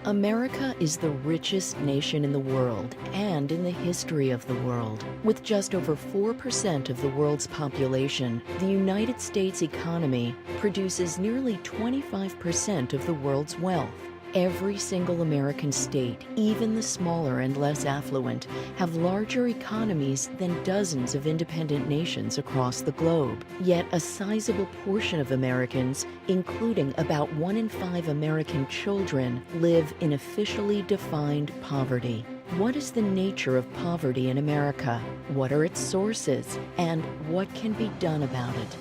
America is the richest nation in the world and in the history of the world. With just over 4% of the world's population, the United States economy produces nearly 25% of the world's wealth. Every single American state, even the smaller and less affluent, have larger economies than dozens of independent nations across the globe. Yet a sizable portion of Americans, including about 1 in 5 American children, live in officially defined poverty. What is the nature of poverty in America? What are its sources? And what can be done about it?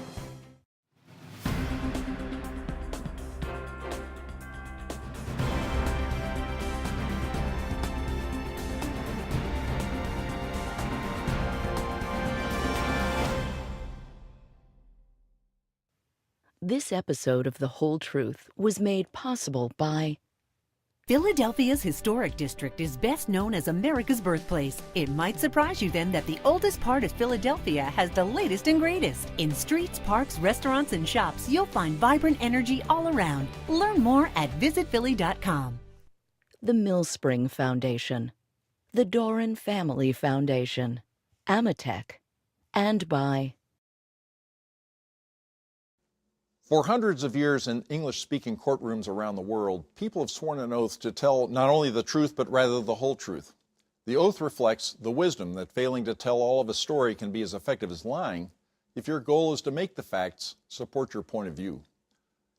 This episode of The Whole Truth was made possible by Philadelphia's historic district is best known as America's birthplace. It might surprise you then that the oldest part of Philadelphia has the latest and greatest. In streets, parks, restaurants, and shops, you'll find vibrant energy all around. Learn more at visitphilly.com. the Millspring Foundation, the Doran Family Foundation, Amatec, and by For hundreds of years in English-speaking courtrooms around the world, people have sworn an oath to tell not only the truth, but rather the whole truth. The oath reflects the wisdom that failing to tell all of a story can be as effective as lying if your goal is to make the facts support your point of view.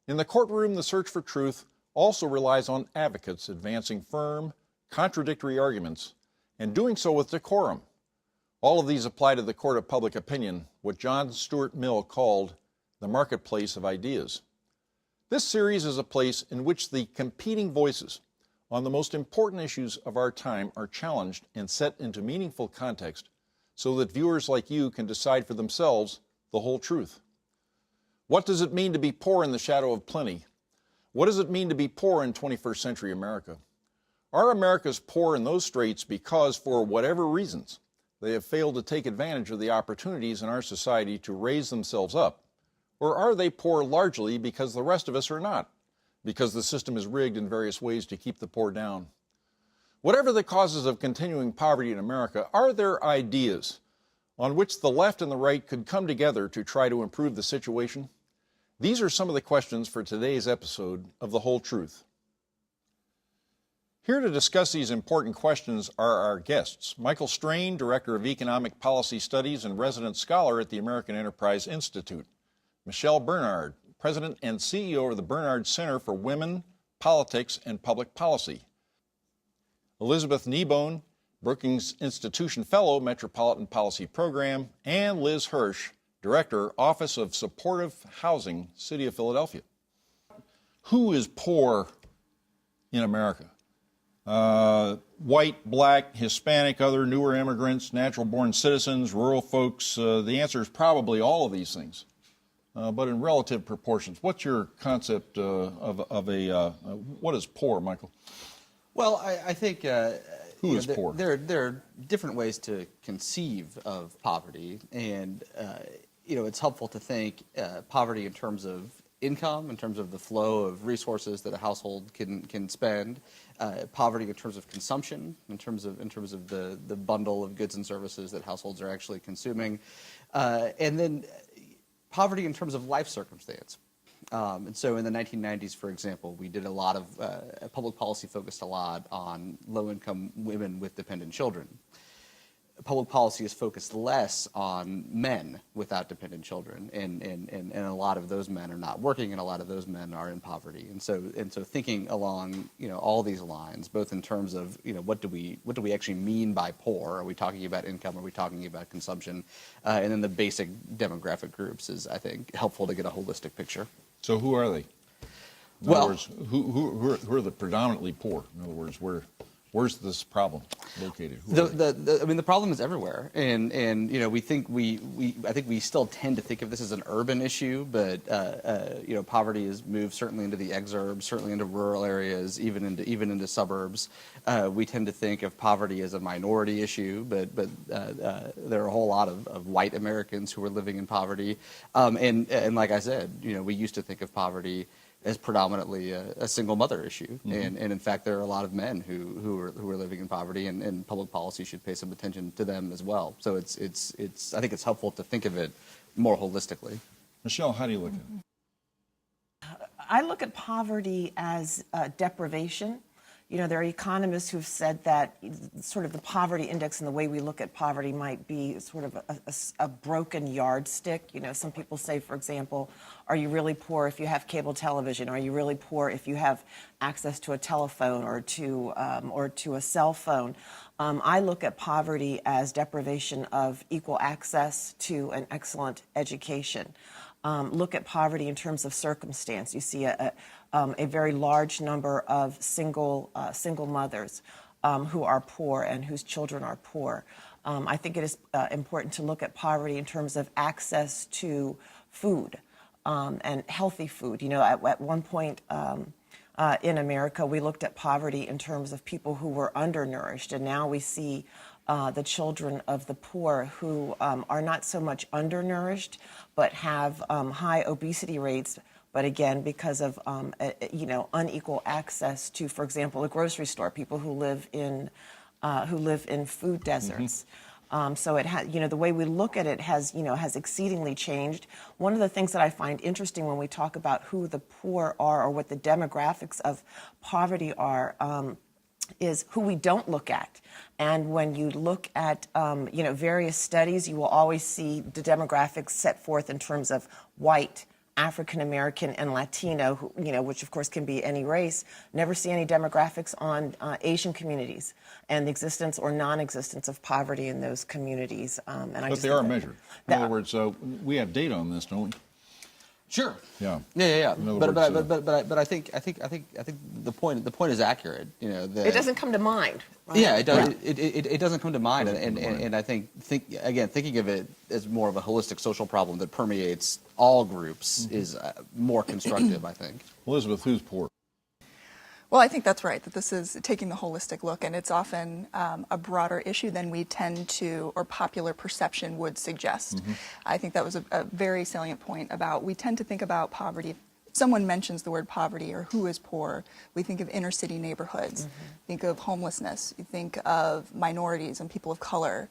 In the courtroom, the search for truth also relies on advocates advancing firm, contradictory arguments, and doing so with decorum. All of these apply to the court of public opinion, what John Stuart Mill called the marketplace of ideas. This series is a place in which the competing voices on the most important issues of our time are challenged and set into meaningful context so that viewers like you can decide for themselves the whole truth. What does it mean to be poor in the shadow of plenty? What does it mean to be poor in 21st century America? Are Americans poor in those straits because, for whatever reasons, they have failed to take advantage of the opportunities in our society to raise themselves up? Or are they poor largely because the rest of us are not, because the system is rigged in various ways to keep the poor down? Whatever the causes of continuing poverty in America, are there ideas on which the left and the right could come together to try to improve the situation? These are some of the questions for today's episode of The Whole Truth. Here to discuss these important questions are our guests: Michael Strain, Director of Economic Policy Studies and resident scholar at the American Enterprise Institute; Michelle Bernard, President and CEO of the Bernard Center for Women, Politics, and Public Policy; Elizabeth Kneebone, Brookings Institution Fellow, Metropolitan Policy Program; and Liz Hirsch, Director, Office of Supportive Housing, City of Philadelphia. Who is poor in America? White, black, Hispanic, other newer immigrants, natural-born citizens, rural folks. The answer is probably all of these things. But in relative proportions. What's your concept what is poor, Michael? Well, I think Who is poor? There are different ways to conceive of poverty, and it's helpful to think poverty in terms of income, in terms of the flow of resources that a household can spend, poverty in terms of consumption, in terms of the bundle of goods and services that households are actually consuming, and then poverty in terms of life circumstance. And so in the 1990s, for example, we did a lot of public policy focused a lot on low-income women with dependent children. Public policy is focused less on men without dependent children, and a lot of those men are not working, and a lot of those men are in poverty. And so thinking along all these lines, both in terms of what do we actually mean by poor? Are we talking about income? Are we talking about consumption? And then the basic demographic groups is, I think, helpful to get a holistic picture. So who are they? In other words, who are the predominantly poor? In other words, where's this problem located? The problem is everywhere, and I think we still tend to think of this as an urban issue, but poverty has moved certainly into the exurbs, certainly into rural areas, even into suburbs. We tend to think of poverty as a minority issue, but there are a whole lot of white Americans who are living in poverty, and like I said, we used to think of poverty as predominantly a single mother issue. And in fact, there are a lot of men who are living in poverty, and public policy should pay some attention to them as well. So it's I think it's helpful to think of it more holistically. Michelle, how do you look at it? I look at poverty as deprivation. You know, there are economists who've said that sort of the poverty index and the way we look at poverty might be sort of a broken yardstick. You know, some people say, for example, are you really poor if you have cable television? Are you really poor if you have access to a telephone or to a cell phone? I look at poverty as deprivation of equal access to an excellent education. Look at poverty in terms of circumstance. You see a very large number of single mothers who are poor and whose children are poor. I think it is important to look at poverty in terms of access to food and healthy food. You know, at one point in America, we looked at poverty in terms of people who were undernourished, and now we see the children of the poor who are not so much undernourished, but have high obesity rates. But again, because of unequal access to, for example, a grocery store, people who live in food deserts. So it has, the way we look at it has exceedingly changed. One of the things that I find interesting when we talk about who the poor are or what the demographics of poverty are, is who we don't look at. And when you look at, various studies, you will always see the demographics set forth in terms of white, African American, and Latino, which of course can be any race. Never see any demographics on Asian communities and the existence or non-existence of poverty in those communities. But they are measured. In other words, we have data on this, don't we? Sure. Yeah. Yeah. But Words, I think the point is accurate. You know, it doesn't come to mind. Right? Yeah, it does. It doesn't come to mind, and I think thinking of it as more of a holistic social problem that permeates all groups is more constructive. I think. Elizabeth, who's poor? Well, I think that's right, that this is taking the holistic look, and it's often a broader issue than we tend to, or popular perception would suggest. I think that was a very salient point about, we tend to think about poverty. If someone mentions the word poverty or who is poor, we think of inner city neighborhoods, think of homelessness, you think of minorities and people of color,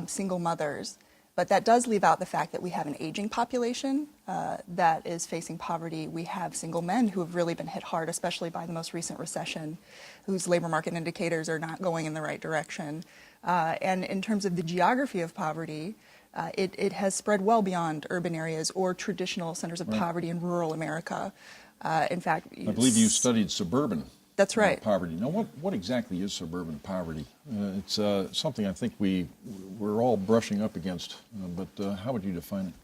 single mothers. But that does leave out the fact that we have an aging population that is facing poverty. We have single men who have really been hit hard, especially by the most recent recession, whose labor market indicators are not going in the right direction. And in terms of the geography of poverty, it has spread well beyond urban areas or traditional centers of poverty in rural America. In fact, I believe you studied suburban. That's right. Poverty. Now, what exactly is suburban poverty? It's something I think we're all brushing up against, but how would you define it?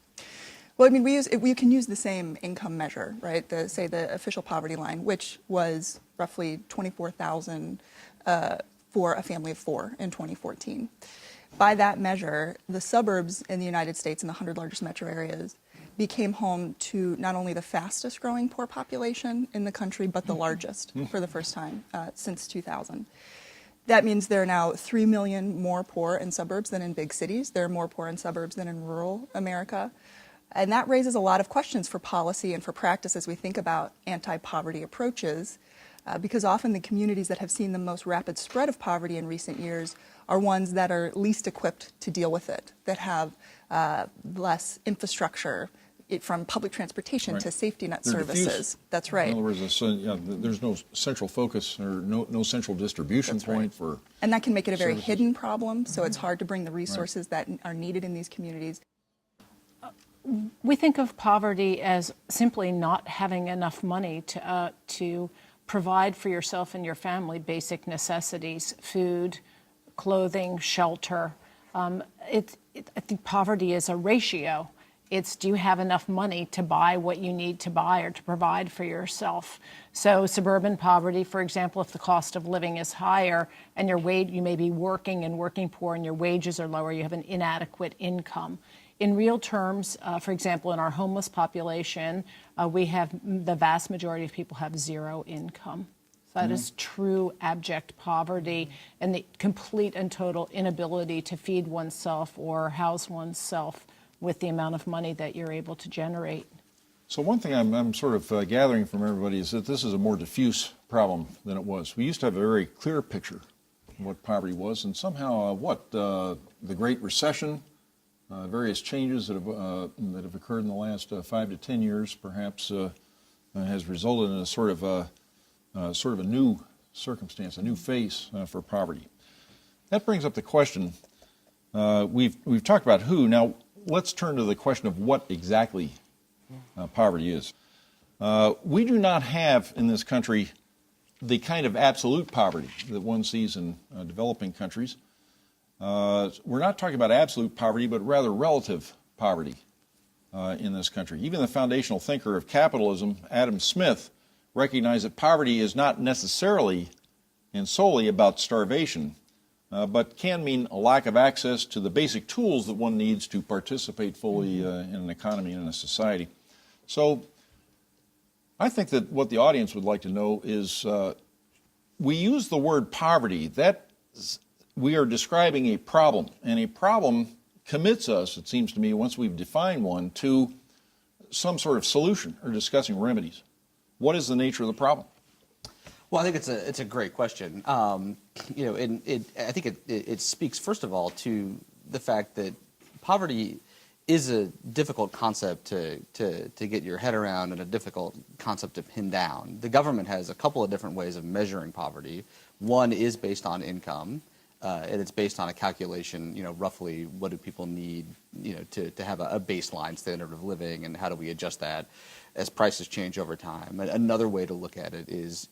Well, I mean, we can use the same income measure, right? Say the official poverty line, which was roughly $24,000 for a family of 4 in 2014. By that measure, the suburbs in the United States and the 100 largest metro areas became home to not only the fastest growing poor population in the country, but the largest for the first time since 2000. That means there are now 3 million more poor in suburbs than in big cities. There are more poor in suburbs than in rural America. And that raises a lot of questions for policy and for practice as we think about anti-poverty approaches, because often the communities that have seen the most rapid spread of poverty in recent years are ones that are least equipped to deal with it, that have less infrastructure, from public transportation to safety net services. Diffuse. That's right. In other words, there's no central focus or no central distribution point for. And that can make it a very hidden problem, so it's hard to bring the resources that are needed in these communities. We think of poverty as simply not having enough money to provide for yourself and your family basic necessities, food, clothing, shelter. I think poverty is a ratio. It's, do you have enough money to buy what you need to buy or to provide for yourself? So suburban poverty, for example, if the cost of living is higher and you may be working poor and your wages are lower, you have an inadequate income. In real terms, for example, in our homeless population, the vast majority of people have zero income. So that is true abject poverty and the complete and total inability to feed oneself or house oneself with the amount of money that you're able to generate. So one thing I'm sort of gathering from everybody is that this is a more diffuse problem than it was. We used to have a very clear picture of what poverty was, and somehow the Great Recession, various changes that have occurred in the last 5 to 10 years, perhaps, has resulted in a sort of a new circumstance, a new face for poverty. That brings up the question. We've talked about who. Now let's turn to the question of what exactly poverty is. We do not have in this country the kind of absolute poverty that one sees in developing countries. We're not talking about absolute poverty, but rather relative poverty in this country. Even the foundational thinker of capitalism, Adam Smith, recognized that poverty is not necessarily and solely about starvation, but can mean a lack of access to the basic tools that one needs to participate fully in an economy and in a society. So I think that what the audience would like to know is we use the word poverty. That we are describing a problem, and a problem commits us, it seems to me, once we've defined one, to some sort of solution or discussing remedies. What is the nature of the problem? Well, I think it's a great question. I think it speaks first of all to the fact that poverty is a difficult concept to get your head around and a difficult concept to pin down. The government has a couple of different ways of measuring poverty. One is based on income, and it's based on a calculation, roughly what do people need, to have a baseline standard of living, and how do we adjust that as prices change over time. Another way to look at it is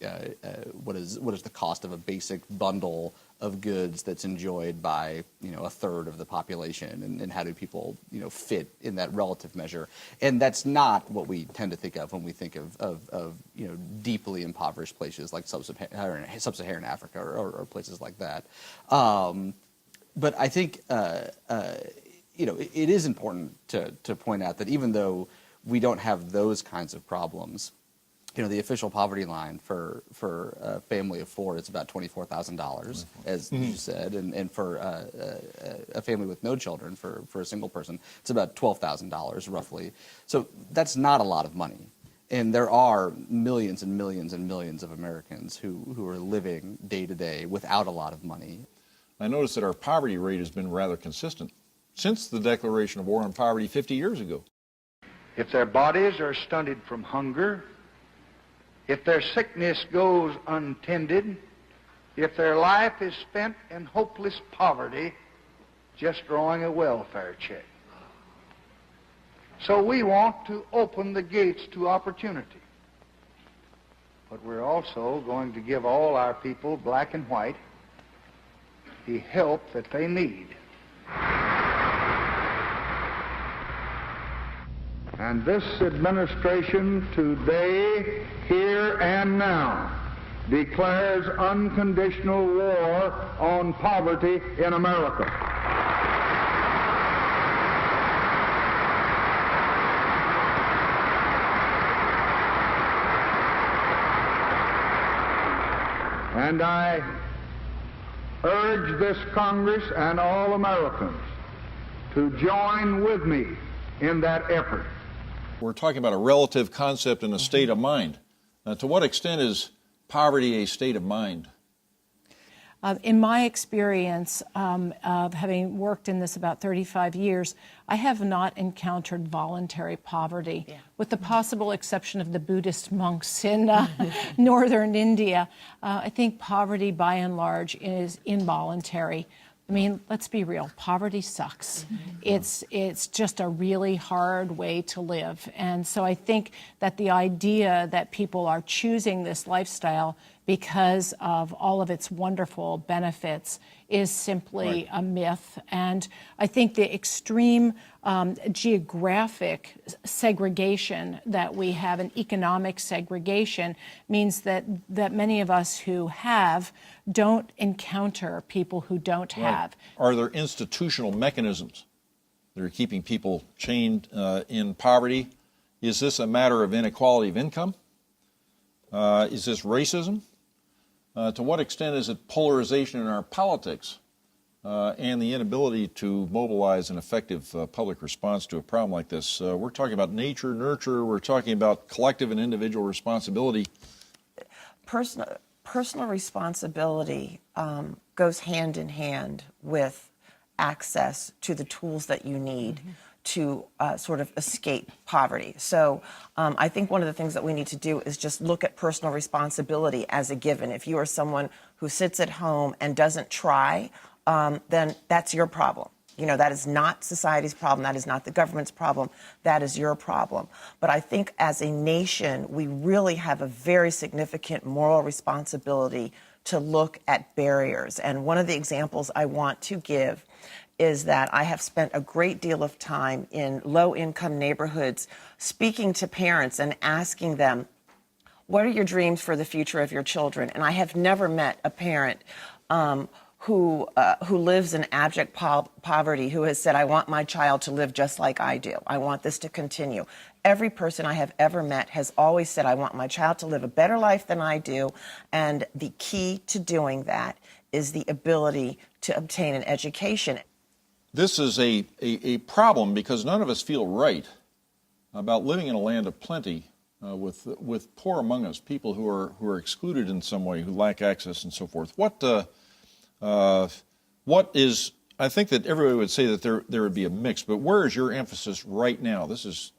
what is the cost of a basic bundle of goods that's enjoyed by a third of the population, and how do people fit in that relative measure. And that's not what we tend to think of when we think of deeply impoverished places like sub-Saharan Africa or places like that. But I think it is important to point out that even though we don't have those kinds of problems, the official poverty line for a family of four is about $24,000, as you said, and for a family with no children, for a single person, it's about $12,000 roughly. So that's not a lot of money. And there are millions and millions and millions of Americans who are living day to day without a lot of money. I notice that our poverty rate has been rather consistent since the declaration of war on poverty 50 years ago. If their bodies are stunted from hunger, if their sickness goes untended, if their life is spent in hopeless poverty, just drawing a welfare check. So we want to open the gates to opportunity. But we're also going to give all our people, black and white, the help that they need. And this administration today, here and now, declares unconditional war on poverty in America. And I urge this Congress and all Americans to join with me in that effort. We're talking about a relative concept and a state of mind. To what extent is poverty a state of mind? In my experience of having worked in this about 35 years, I have not encountered voluntary poverty, with the possible exception of the Buddhist monks in northern India. I think poverty, by and large, is involuntary. I mean, let's be real, poverty sucks. It's just a really hard way to live. And so I think that the idea that people are choosing this lifestyle because of all of its wonderful benefits is simply a myth. And I think the extreme geographic segregation that we have, and economic segregation, means that many of us who have don't encounter people who don't have. Are there institutional mechanisms that are keeping people chained in poverty? Is this a matter of inequality of income? Is this racism? To what extent is it polarization in our politics and the inability to mobilize an effective public response to a problem like this. We're talking about nature, nurture, we're talking about collective and individual responsibility. Personal responsibility goes hand in hand with access to the tools that you need to sort of escape poverty. So I think one of the things that we need to do is just look at personal responsibility as a given. If you are someone who sits at home and doesn't try, then that's your problem. You know, that is not society's problem. That is not the government's problem. That is your problem. But I think as a nation, we really have a very significant moral responsibility to look at barriers. And one of the examples I want to give is that I have spent a great deal of time in low-income neighborhoods speaking to parents and asking them, what are your dreams for the future of your children? And I have never met a parent who lives in abject poverty who has said, I want my child to live just like I do. I want this to continue. Every person I have ever met has always said, I want my child to live a better life than I do. And the key to doing that is the ability to obtain an education. This is a problem because none of us feel right about living in a land of plenty with poor among us, people who are excluded in some way, who lack access and so forth. What is, I think that everybody would say that there would be a mix, but where is your emphasis right now? This is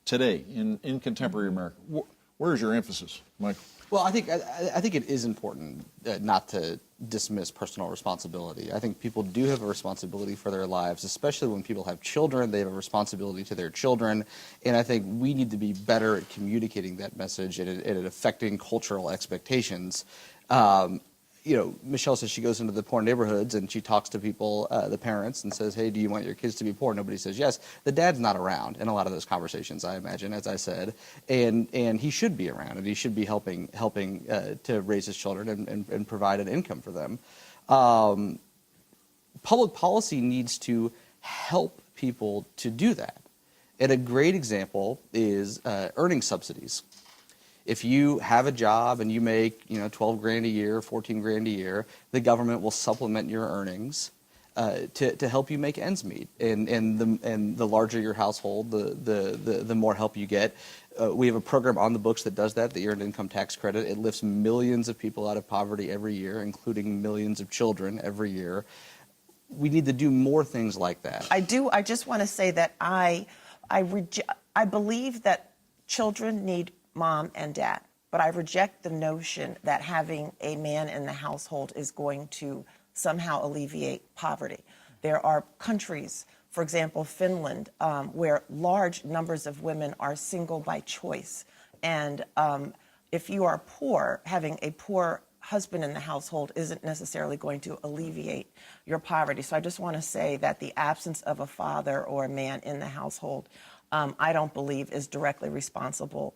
today in contemporary America. Where is your emphasis, Michael? Well, I think it is important not to dismiss personal responsibility. I think people do have a responsibility for their lives, especially when people have children. They have a responsibility to their children, and I think we need to be better at communicating that message and at affecting cultural expectations. You know, Michelle says she goes into the poor neighborhoods and she talks to people, the parents, and says, hey, do you want your kids to be poor? Nobody says yes. The dad's not around in a lot of those conversations, I imagine, as I said, and he should be around, and he should be helping to raise his children and provide an income for them. Public policy needs to help people to do that. And a great example is earning subsidies. If you have a job and you make, 12 grand a year, 14 grand a year, the government will supplement your earnings to help you make ends meet. And the larger your household, the more help you get. We have a program on the books that does that, the Earned Income Tax Credit. It lifts millions of people out of poverty every year, including millions of children every year. We need to do more things like that. I do. I just want to say that I believe that children need mom and dad, but I reject the notion that having a man in the household is going to somehow alleviate poverty. There are countries, for example, Finland, where large numbers of women are single by choice. And if you are poor, having a poor husband in the household isn't necessarily going to alleviate your poverty. So I just want to say that the absence of a father or a man in the household, I don't believe is directly responsible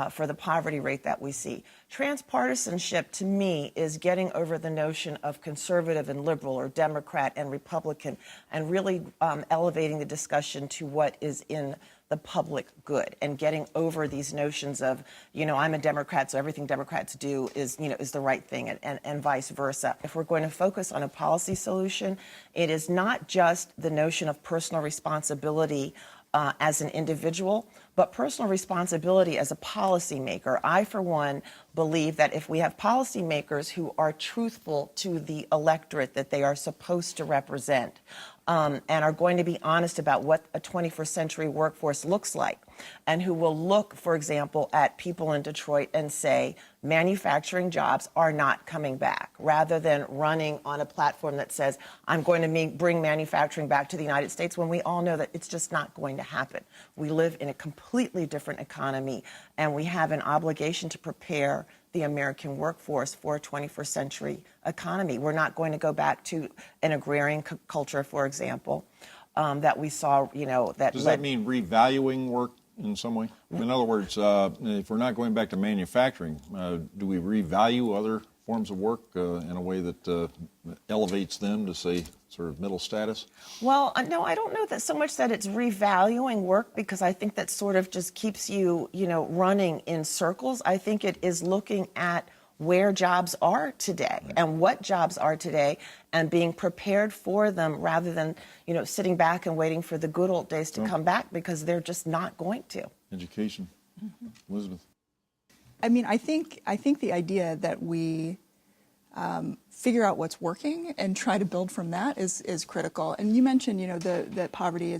for the poverty rate that we see. Transpartisanship, to me, is getting over the notion of conservative and liberal or Democrat and Republican and really elevating the discussion to what is in the public good and getting over these notions of, I'm a Democrat, so everything Democrats do is the right thing and vice versa. If we're going to focus on a policy solution, it is not just the notion of personal responsibility as an individual, but personal responsibility as a policymaker. I, for one, believe that if we have policymakers who are truthful to the electorate that they are supposed to represent, and are going to be honest about what a 21st century workforce looks like, and who will look, for example, at people in Detroit and say, manufacturing jobs are not coming back, rather than running on a platform that says, I'm going to bring manufacturing back to the United States, when we all know that it's just not going to happen. We live in a completely different economy, and we have an obligation to prepare the American workforce for a 21st century economy. We're not going to go back to an agrarian culture, for example, that we saw, that Does that mean revaluing work in some way? In other words, if we're not going back to manufacturing, do we revalue other forms of work in a way that elevates them to, say, sort of middle status? Well, no, I don't know that so much that it's revaluing work, because I think that sort of just keeps you, running in circles. I think it is looking at where jobs are today and what jobs are today and being prepared for them rather than, sitting back and waiting for the good old days to come back, because they're just not going to. Education. Elizabeth. I mean, I think the idea that we figure out what's working and try to build from that is critical. And you mentioned, that poverty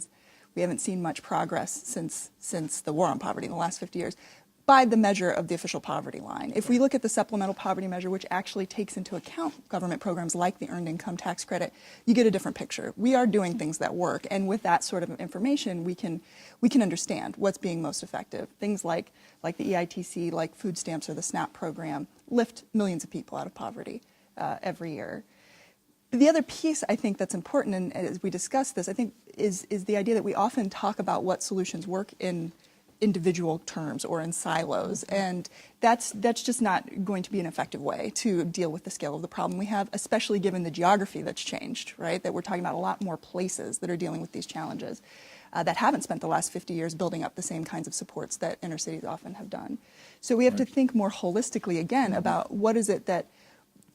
we haven't seen much progress since the war on poverty in the last 50 years by the measure of the official poverty line. If we look at the supplemental poverty measure, which actually takes into account government programs like the Earned Income Tax Credit, you get a different picture. We are doing things that work, and with that sort of information, we can understand what's being most effective. Things like the EITC, like food stamps or the SNAP program, lift millions of people out of poverty every year. The other piece I think that's important, and as we discuss this, I think is the idea that we often talk about what solutions work in individual terms or in silos, and that's just not going to be an effective way to deal with the scale of the problem we have, especially given the geography that's changed, right? That we're talking about a lot more places that are dealing with these challenges that haven't spent the last 50 years building up the same kinds of supports that inner cities often have done. So we have to think more holistically again about what is it that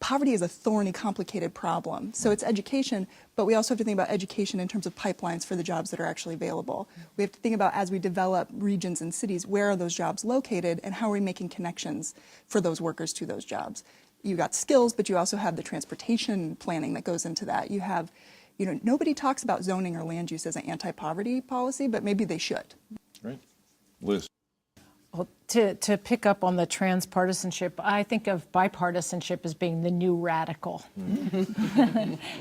poverty is a thorny, complicated problem. So it's education, but we also have to think about education in terms of pipelines for the jobs that are actually available. We have to think about, as we develop regions and cities, where are those jobs located and how are we making connections for those workers to those jobs? You got skills, but you also have the transportation planning that goes into that. You have, nobody talks about zoning or land use as an anti-poverty policy, but maybe they should. Right. Liz. Well, to pick up on the transpartisanship, I think of bipartisanship as being the new radical.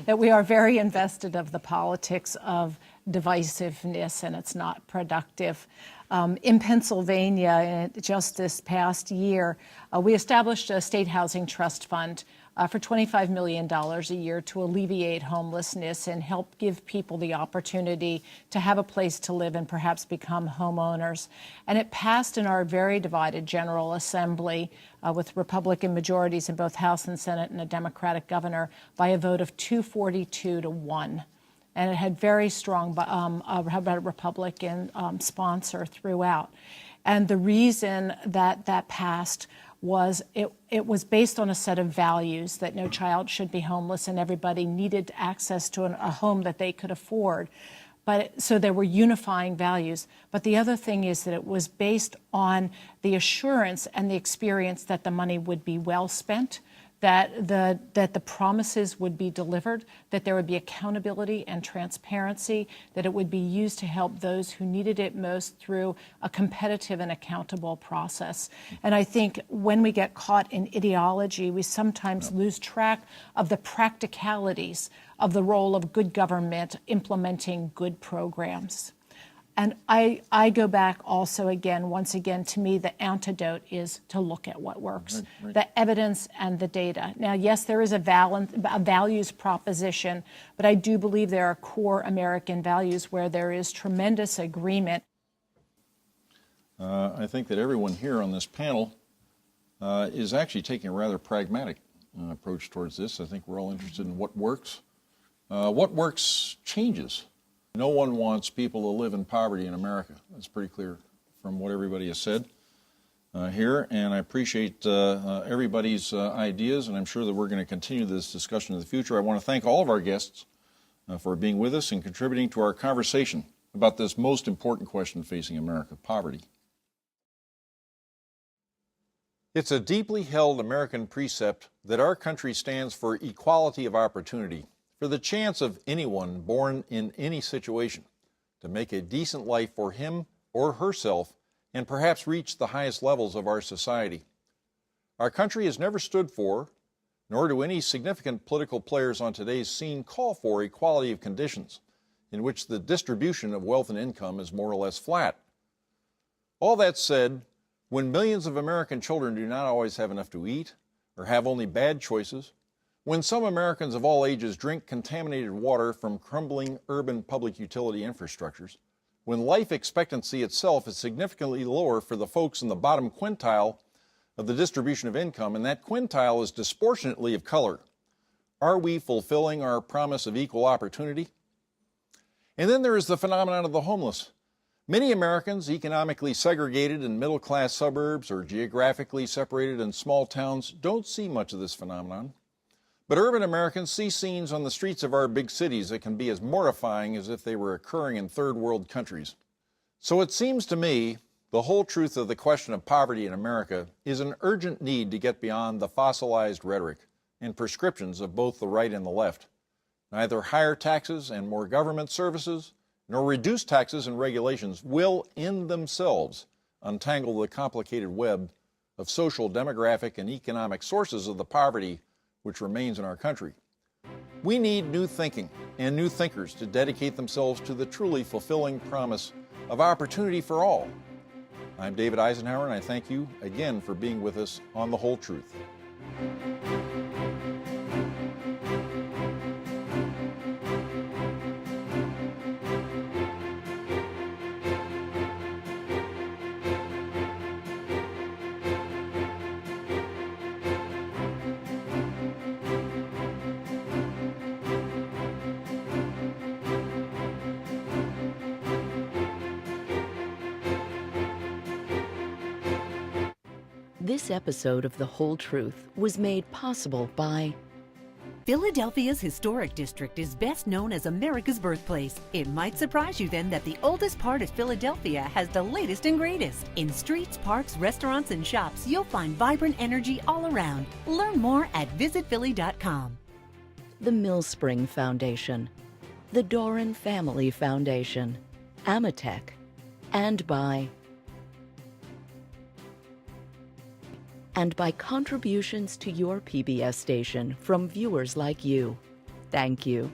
That we are very invested of the politics of divisiveness, and it's not productive. In Pennsylvania, just this past year, we established a state housing trust fund for $25 million a year to alleviate homelessness and help give people the opportunity to have a place to live and perhaps become homeowners. And it passed in our very divided General Assembly with Republican majorities in both House and Senate and a Democratic governor by a vote of 242 to 1. And it had very strong Republican sponsor throughout. And the reason that passed was it was based on a set of values that no child should be homeless and everybody needed access to a home that they could afford. So there were unifying values. But the other thing is that it was based on the assurance and the experience that the money would be well spent, that the promises would be delivered, that there would be accountability and transparency, that it would be used to help those who needed it most through a competitive and accountable process. And I think when we get caught in ideology, we sometimes lose track of the practicalities of the role of good government implementing good programs. And I go back also once again, to me, the antidote is to look at what works, the evidence and the data. Now, yes, there is a values proposition, but I do believe there are core American values where there is tremendous agreement. I think that everyone here on this panel is actually taking a rather pragmatic approach towards this. I think we're all interested in what works. What works changes. No one wants people to live in poverty in America. That's pretty clear from what everybody has said here, and I appreciate everybody's ideas, and I'm sure that we're going to continue this discussion in the future. I want to thank all of our guests for being with us and contributing to our conversation about this most important question facing America, poverty. It's a deeply held American precept that our country stands for equality of opportunity, for the chance of anyone born in any situation to make a decent life for him or herself and perhaps reach the highest levels of our society. Our country has never stood for, nor do any significant political players on today's scene call for, equality of conditions in which the distribution of wealth and income is more or less flat. All that said, when millions of American children do not always have enough to eat or have only bad choices, when some Americans of all ages drink contaminated water from crumbling urban public utility infrastructures, when life expectancy itself is significantly lower for the folks in the bottom quintile of the distribution of income, and that quintile is disproportionately of color, are we fulfilling our promise of equal opportunity? And then there is the phenomenon of the homeless. Many Americans, economically segregated in middle-class suburbs or geographically separated in small towns, don't see much of this phenomenon. But urban Americans see scenes on the streets of our big cities that can be as mortifying as if they were occurring in third world countries. So it seems to me the whole truth of the question of poverty in America is an urgent need to get beyond the fossilized rhetoric and prescriptions of both the right and the left. Neither higher taxes and more government services, nor reduced taxes and regulations will in themselves untangle the complicated web of social, demographic, and economic sources of the poverty which remains in our country. We need new thinking and new thinkers to dedicate themselves to the truly fulfilling promise of opportunity for all. I'm David Eisenhower, and I thank you again for being with us on The Whole Truth. This episode of The Whole Truth was made possible by Philadelphia's historic district is best known as America's birthplace. It might surprise you then that the oldest part of Philadelphia has the latest and greatest. In streets, parks, restaurants, and shops, you'll find vibrant energy all around. Learn more at visitphilly.com. the Millspring Foundation, the Doran Family Foundation, Amatec, and by contributions to your PBS station from viewers like you. Thank you.